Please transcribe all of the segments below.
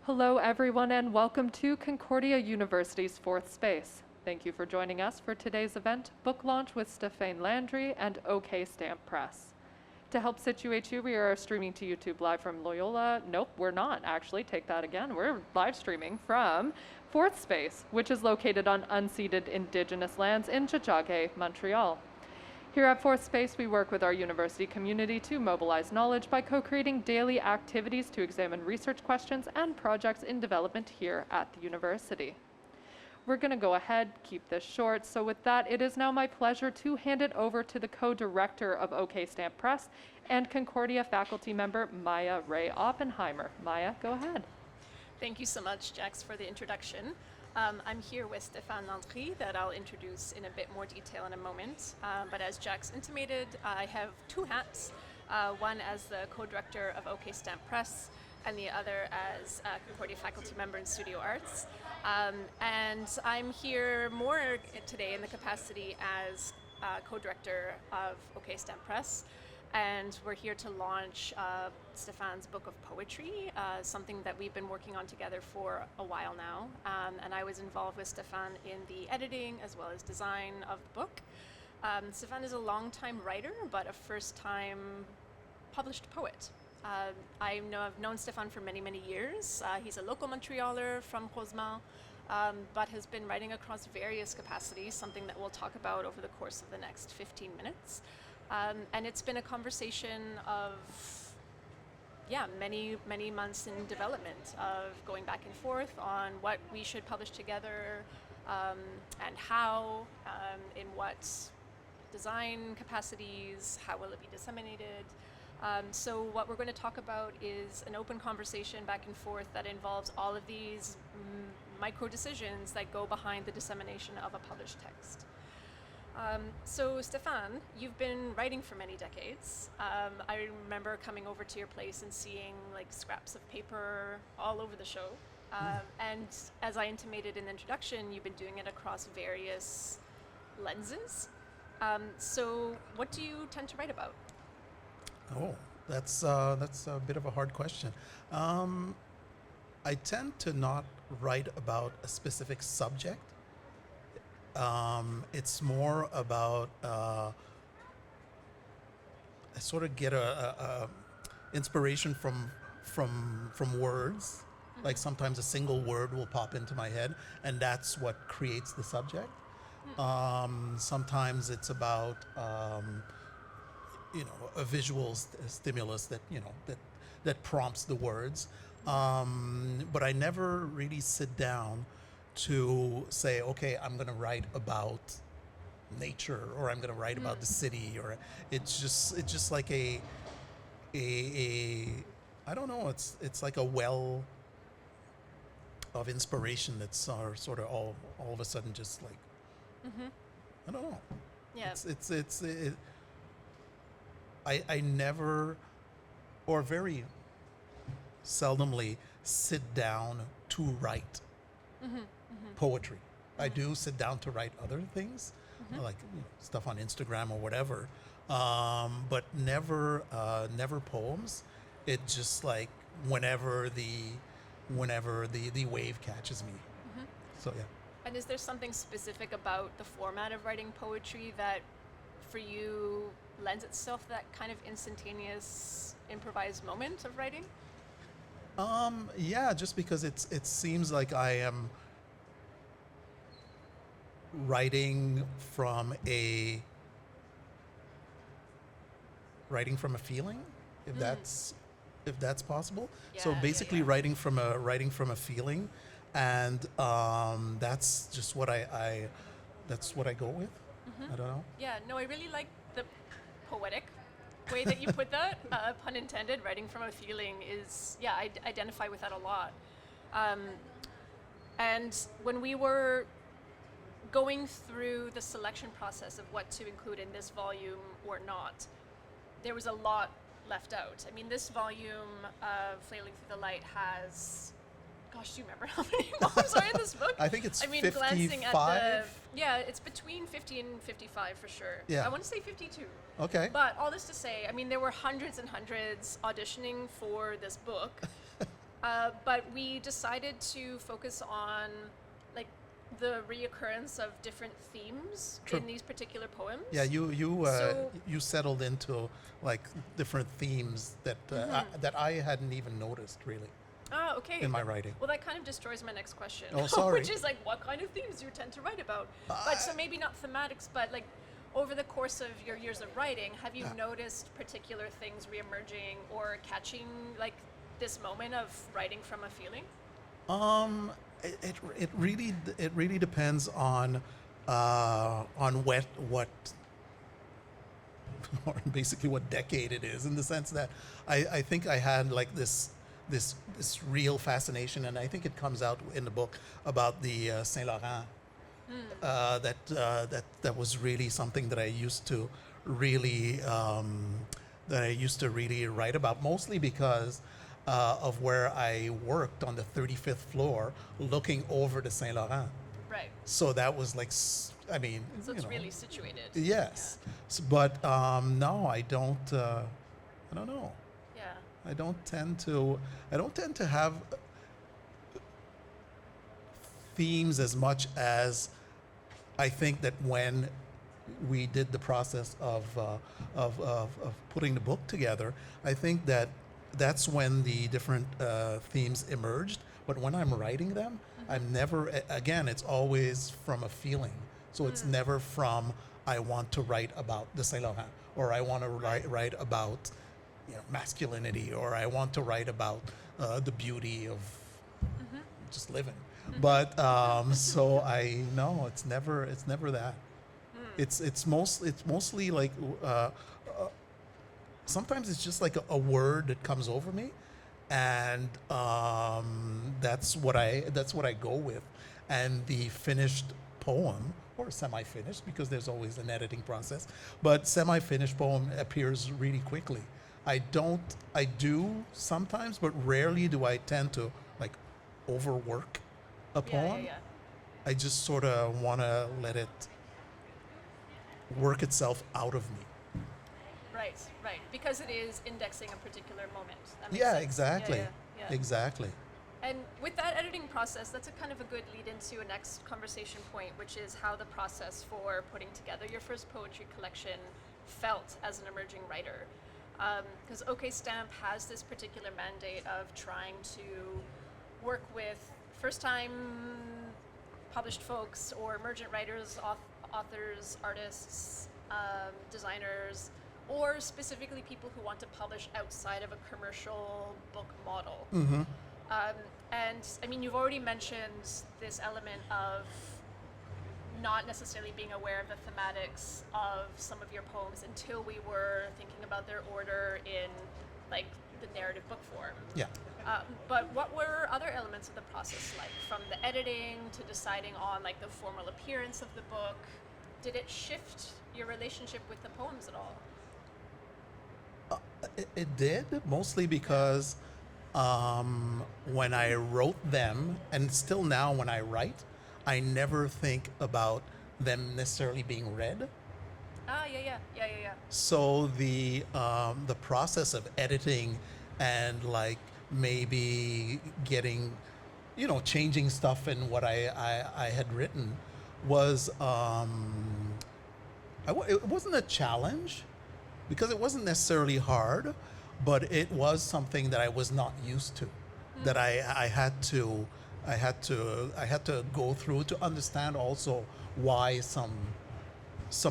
Hello, everyone, and welcome to Concordia University's Fourth Space. Thank you for joining us for today's event, Book Launch with Stephane Landry and OK Stamp Press. To help situate you, we are streaming to YouTube live from Loyola. Nope, we're not, actually. Take that again. We're live streaming from Fourth Space, which is located on unceded Indigenous lands in Tiohtià:ke, Montreal. Here at Fourth Space, we work with our university community to mobilize knowledge by co-creating daily activities to examine research questions and projects in development here at the university. We're going to go ahead, keep this short. So with that, it is now my pleasure to hand it over to the co-director of OK Stamp Press and Concordia faculty member, Maya Ray Oppenheimer. Maya, go ahead. Thank you so much, Jax, for the introduction. I'm here with Stephane Landry that I'll introduce in a bit more detail in a moment. But as Jax intimated, I have two hats, one as the co-director of OK Stamp Press and the other as a Concordia faculty member in Studio Arts. And I'm here more today in the capacity as co-director of OK Stamp Press. And we're here to launch Stephane's book of poetry, something that we've been working on together for a while now. And I was involved with Stephane in the editing as well as design of the book. Stephane is a long-time writer, but a first-time published poet. I've known Stephane for many, many years. He's a local Montrealer from Rosemont, but has been writing across various capacities, something that we'll talk about over the course of the next 15 minutes. And it's been a conversation of, many, many months in development of going back and forth on what we should publish together and how, in what design capacities, how will it be disseminated. So what we're going to talk about is an open conversation back and forth that involves all of these micro decisions that go behind the dissemination of a published text. So Stephane, you've been writing for many decades. I remember coming over to your place and seeing like scraps of paper all over the show. And as I intimated in the introduction, you've been doing it across various lenses. So what do you tend to write about? Oh, that's a bit of a hard question. I tend to not write about a specific subject. It's more about I sort of get a inspiration from words. Like sometimes a single word will pop into my head, and that's what creates the subject. Sometimes it's about a visual stimulus that prompts the words. But I never really sit down to say, okay, I'm going to write about nature, or I'm going to write about the city, or it's just like a I don't know, it's like a well of inspiration that's sort of all of a sudden just like I don't know. Yeah. I never, or very seldomly, sit down to write poetry. I do sit down to write other things, like stuff on Instagram or whatever, but never poems. It just like whenever the wave catches me. So yeah. And is there something specific about the format of writing poetry that for you lends itself to that kind of instantaneous improvised moment of writing? Yeah, just because it seems like I am writing from a feeling, if that's possible. Yeah, so basically writing from a feeling, and that's just what I go with. I don't know. Yeah, no, I really like the poetic way that you put that, pun intended. Writing from a feeling is, I identify with that a lot. And when we were going through the selection process of what to include in this volume or not, there was a lot left out. I mean, this volume of Flailing Through the Light has, gosh, do you remember how many volumes are in this book? I think it's 55. Glancing at it's between 50 and 55 for sure. Yeah. I want to say 52. Okay. But all this to say, I mean, there were hundreds and hundreds auditioning for this book. But we decided to focus on like the reoccurrence of different themes True. in these particular poems. Yeah, So- you settled into like different themes that that I hadn't even noticed really Ah, okay. in my writing. Well, that kind of destroys my next question. Oh, sorry. Which is like, what kind of themes do you tend to write about? But so maybe not thematics, but like over the course of your years of writing, have you noticed particular things reemerging or catching like this moment of writing from a feeling? It really depends on what or basically what decade it is, in the sense that I think I had like this real fascination, and I think it comes out in the book about the Saint Laurent. That was really something that I used to really write about, mostly because of where I worked on the 35th floor, looking over the Saint Laurent. Right. So that was like, I mean, So it's really situated. Yes, but no, I don't. I don't know. Yeah. I don't tend to have themes as much as I think that when we did the process of putting the book together, I think that that's when the different themes emerged. But when I'm writing them, I'm never, again, it's always from a feeling. So it's never from, I want to write about the Saint Laurent, or I want to write about, masculinity, or I want to write about the beauty of just living. But so I no, it's never that. It's mostly like sometimes it's just like a word that comes over me, and that's what I go with. And the finished poem, or semi-finished, because there's always an editing process, but semi-finished poem appears really quickly. I do sometimes, but rarely do I tend to like overwork a poem. Yeah. I just sort of want to let it work itself out of me. Right. Because it is indexing a particular moment. That makes Yeah, sense. exactly. Yeah. Exactly. And with that editing process, that's a kind of a good lead into a next conversation point, which is how the process for putting together your first poetry collection felt as an emerging writer. Because OK Stamp has this particular mandate of trying to work with first-time published folks or emergent writers, authors, artists, designers, or specifically people who want to publish outside of a commercial book model. And I mean, you've already mentioned this element of not necessarily being aware of the thematics of some of your poems until we were thinking about their order in like the narrative book form. Yeah. But what were other elements of the process like, from the editing to deciding on like the formal appearance of the book? Did it shift your relationship with the poems at all? It did, mostly because when I wrote them, and still now when I write, I never think about them necessarily being read. Yeah. So the process of editing and like maybe getting, changing stuff in what I had written was it wasn't a challenge, because it wasn't necessarily hard, but it was something that I was not used to, that I had to go through to understand also why some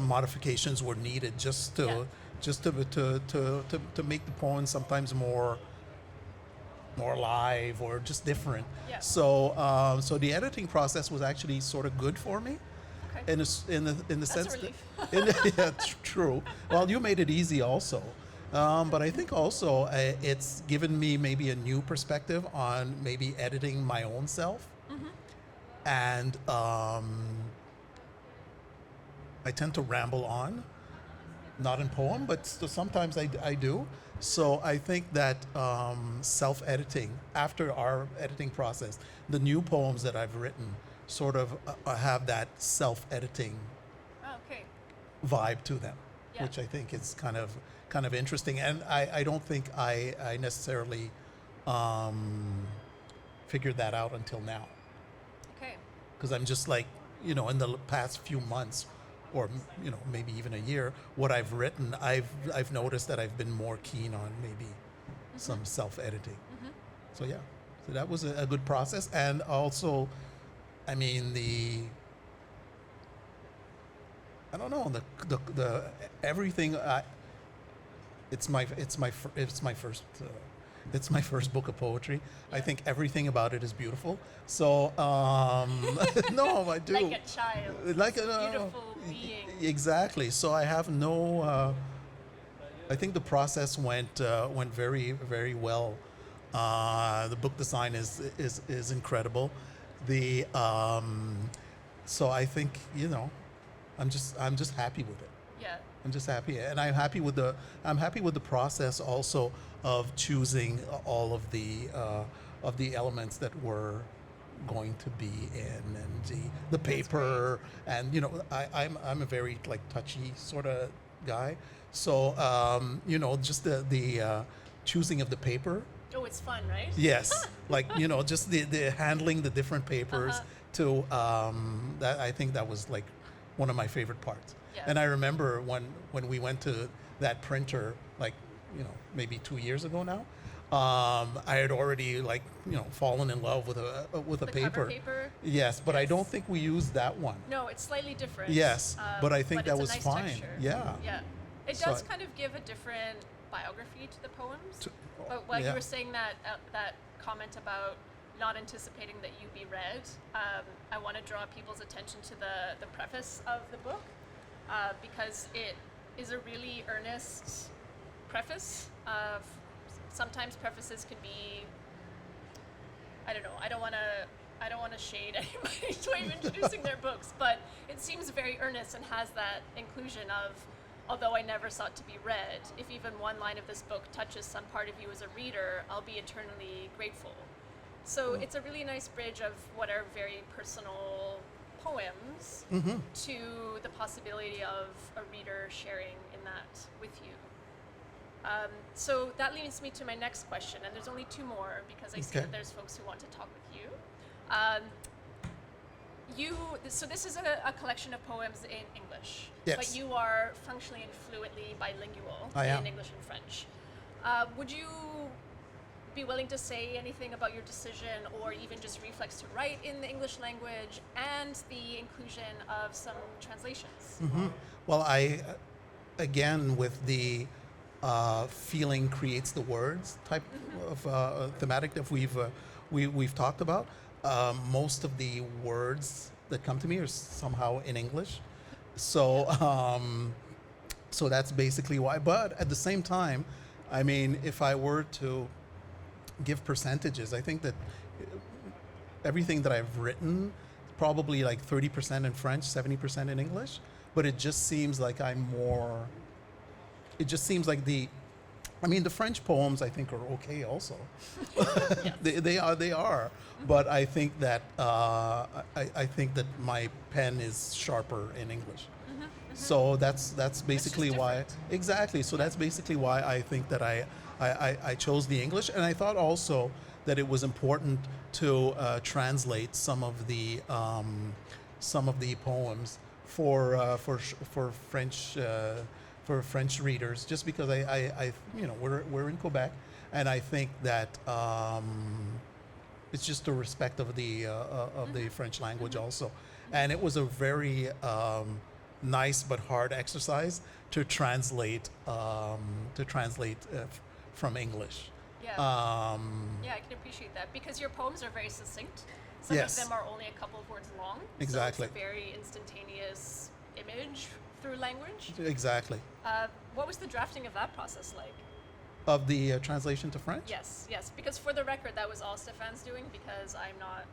modifications were needed, just to make the poem sometimes more alive or just different. Yeah. So the editing process was actually sort of good for me. Okay. In the That's sense a relief. yeah, true. Well, you made it easy also, but I think also it's given me maybe a new perspective on maybe editing my own self, and I tend to ramble on, not in poem, but sometimes I do. So I think that self-editing, after our editing process, the new poems that I've written sort of have that self-editing Okay. vibe to them, Yeah. which I think is kind of interesting. And I don't think I necessarily figured that out until now. Okay. Because I'm just like, in the past few months, or maybe even a year, what I've written, I've noticed that I've been more keen on maybe some self-editing. So yeah, so that was a good process, and also, I mean I don't know, the everything. It's my first. It's my first book of poetry. I think everything about it is beautiful. So, no, I do. Like a child. Like a beautiful being. Exactly. So I have no. I think the process went very, very well. The book design is incredible. So I think I'm just happy with it. Yeah. I'm just happy, and I'm happy with the process also of choosing all of the elements that were going to be in, and the paper, and I'm a very like touchy sort of guy, so just the choosing of the paper. Oh, it's fun, right? Yes, like just the handling the different papers to that. I think that was like one of my favorite parts. Yeah. And I remember when we went to that printer, like maybe 2 years ago now, I had already like fallen in love with a The paper. cover paper. Yes, but I Yes. don't think we used that one. No, it's slightly different. Yes, but I think that it's a was nice fine. texture. Yeah. Yeah. It So does kind of give a different biography to the poems. But while yeah. you were saying that comment about not anticipating that you be read, I want to draw people's attention to the preface of the book, because it is a really earnest preface. Sometimes prefaces can be, I don't know, I don't want to shade anybody's way of introducing their books, but it seems very earnest and has that inclusion of, although I never sought to be read, if even one line of this book touches some part of you as a reader, I'll be eternally grateful. So it's a really nice bridge of what are very personal poems to the possibility of a reader sharing in that with you. So that leads me to my next question, and there's only two more because I see Okay. that there's folks who want to talk with you. So this is a collection of poems in English, Yes. but you are functionally and fluently bilingual I am. in English and French. Would you be willing to say anything about your decision, or even just reflex to write in the English language and the inclusion of some translations? Well, again, with the feeling creates the words type of thematic that we've talked about. Most of the words that come to me are somehow in English, so so that's basically why. But at the same time, I mean, if I were to give percentages, I think that everything that I've written, probably like 30% in French, 70% in English. But it just seems like it just seems like the French poems I think are okay also. They are. But I think that I think that my pen is sharper in English. So that's basically why. different. Exactly. So that's basically why I think that I chose the English, and I thought also that it was important to translate some of the poems for French readers, just because I we're in Quebec, and I think that it's just a respect of the French language also, and it was a very nice but hard exercise to translate from English. Yeah. Yeah, I can appreciate that because your poems are very succinct. Some Yes. of them are only a couple of words long. Exactly. So it's a very instantaneous image through language. Exactly. What was the drafting of that process like? Of the translation to French? Yes. Because for the record, that was all Stéphane's doing because I'm not,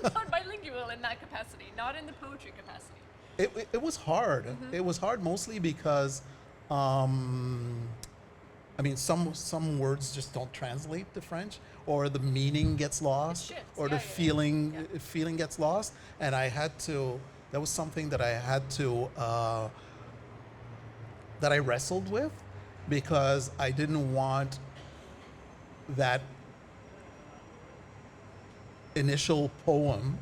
not bilingual in that capacity, not in the poetry capacity. It was hard. It was hard mostly because, some words just don't translate to French, or the meaning gets lost, shifts. or Yeah, the yeah. feeling gets lost, and I had to. That was something that I had to that I wrestled with, because I didn't want that initial poem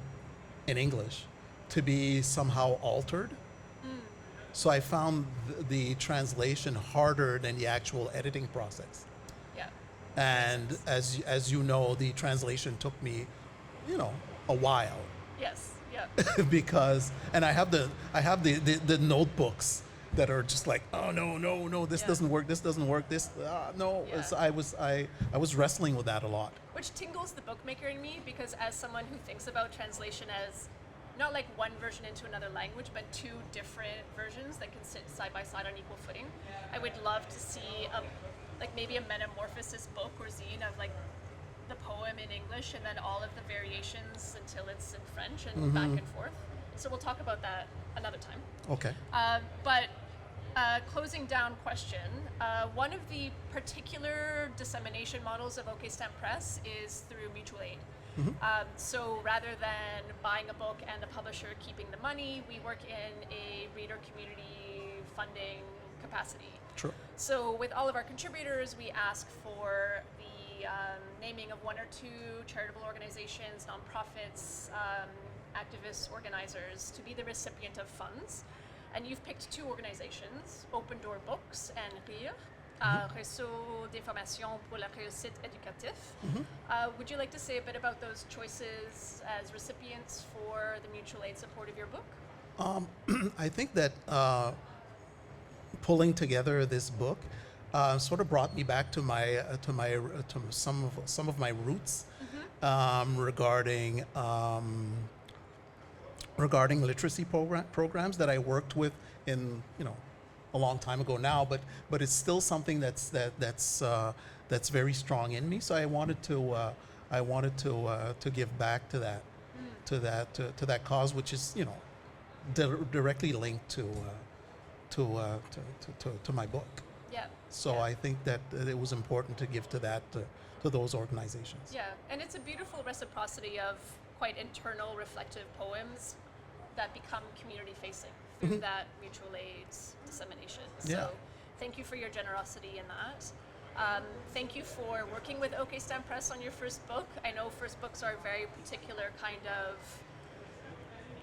in English to be somehow altered. So I found the translation harder than the actual editing process. Yeah. And as you know, the translation took me, a while. Yes. Yeah. Because I have the notebooks that are just like, oh no, this doesn't work, no. Yeah. So I was wrestling with that a lot. Which tingles the bookmaker in me, because as someone who thinks about translation as not like one version into another language, but two different versions that can sit side by side on equal footing, I would love to see maybe a metamorphosis book or zine of like the poem in English and then all of the variations until it's in French and back and forth. So we'll talk about that another time. Okay. But closing down question, one of the particular dissemination models of OK Stamp Press is through mutual aid. So rather than buying a book and the publisher keeping the money, we work in a reader community funding capacity. True. So with all of our contributors, we ask for the naming of one or two charitable organizations, nonprofits, activists, organizers to be the recipient of funds. And you've picked two organizations, Open Door Books and RIR, Réseau d'information pour la réussite éducative. Would you like to say a bit about those choices as recipients for the mutual aid support of your book? I think that pulling together this book sort of brought me back to some of my roots regarding literacy programs that I worked with in a long time ago now, but it's still something that's very strong in me. So I wanted to give back to that cause, which is directly linked to my book. Yeah. So I think that it was important to give to those organizations. Yeah, and it's a beautiful reciprocity of quite internal reflective poems that become community facing through that mutual aid dissemination. So thank you for your generosity in that. Thank you for working with OK Stamp Press on your first book. I know first books are a very particular kind of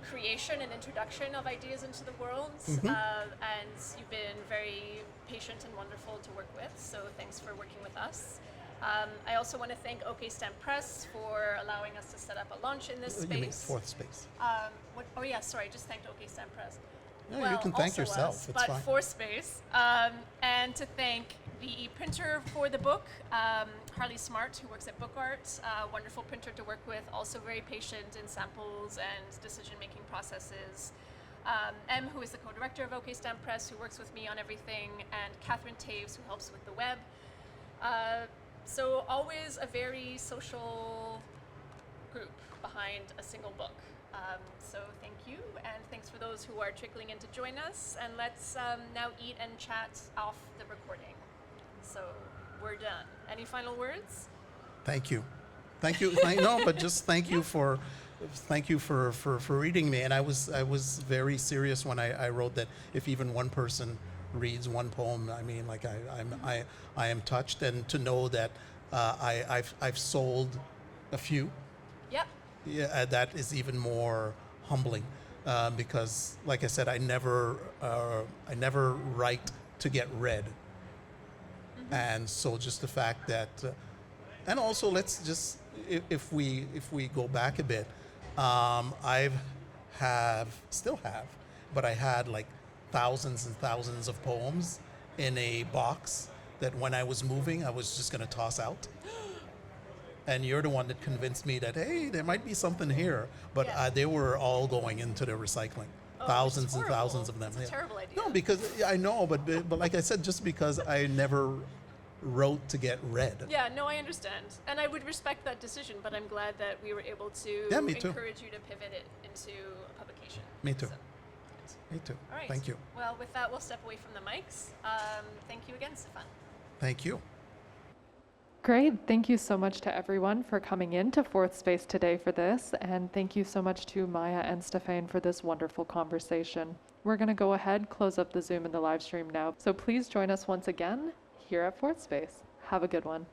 creation and introduction of ideas into the world, and you've been very patient and wonderful to work with, so thanks for working with us. I also want to thank OK Stamp Press for allowing us to set up a launch in this space. You mean fourth space. I just thanked OK Stamp Press. Yeah, well, you can thank also yourself, us, it's but fine. fourth space. And to thank the printer for the book, Harley Smart, who works at Book Art, wonderful printer to work with, also very patient in samples and decision-making processes. Em, who is the co-director of OK Stamp Press, who works with me on everything, and Catherine Taves, who helps with the web. So always a very social group behind a single book. So thank you, and thanks for those who are trickling in to join us. And let's now eat and chat off the recording. So we're done. Any final words? Thank you. No, but just thank you for reading me. And I was very serious when I wrote that if even one person reads one poem, I mean, like I am touched, and to know that I've sold a few. Yep. Yeah, that is even more humbling, because, like I said, I never write to get read, and so just the fact that, and also let's just if we go back a bit, still have, but I had like thousands and thousands of poems in a box that when I was moving, I was just going to toss out. And you're the one that convinced me that, hey, there might be something here. But they were all going into the recycling. Thousands and thousands of them. It's a terrible idea. No, because I know, but like I said, just because I never wrote to get read. Yeah, no, I understand. And I would respect that decision, but I'm glad that we were able to me too. encourage you to pivot it into a publication. Me too. So, good. Me too. All right. Thank you. Well, with that, we'll step away from the mics. Thank you again, Stéphane. Thank you. Great. Thank you so much to everyone for coming in to Fourth Space today for this. And thank you so much to Maya and Stephane for this wonderful conversation. We're going to go ahead, close up the Zoom and the live stream now. So please join us once again here at Fourth Space. Have a good one.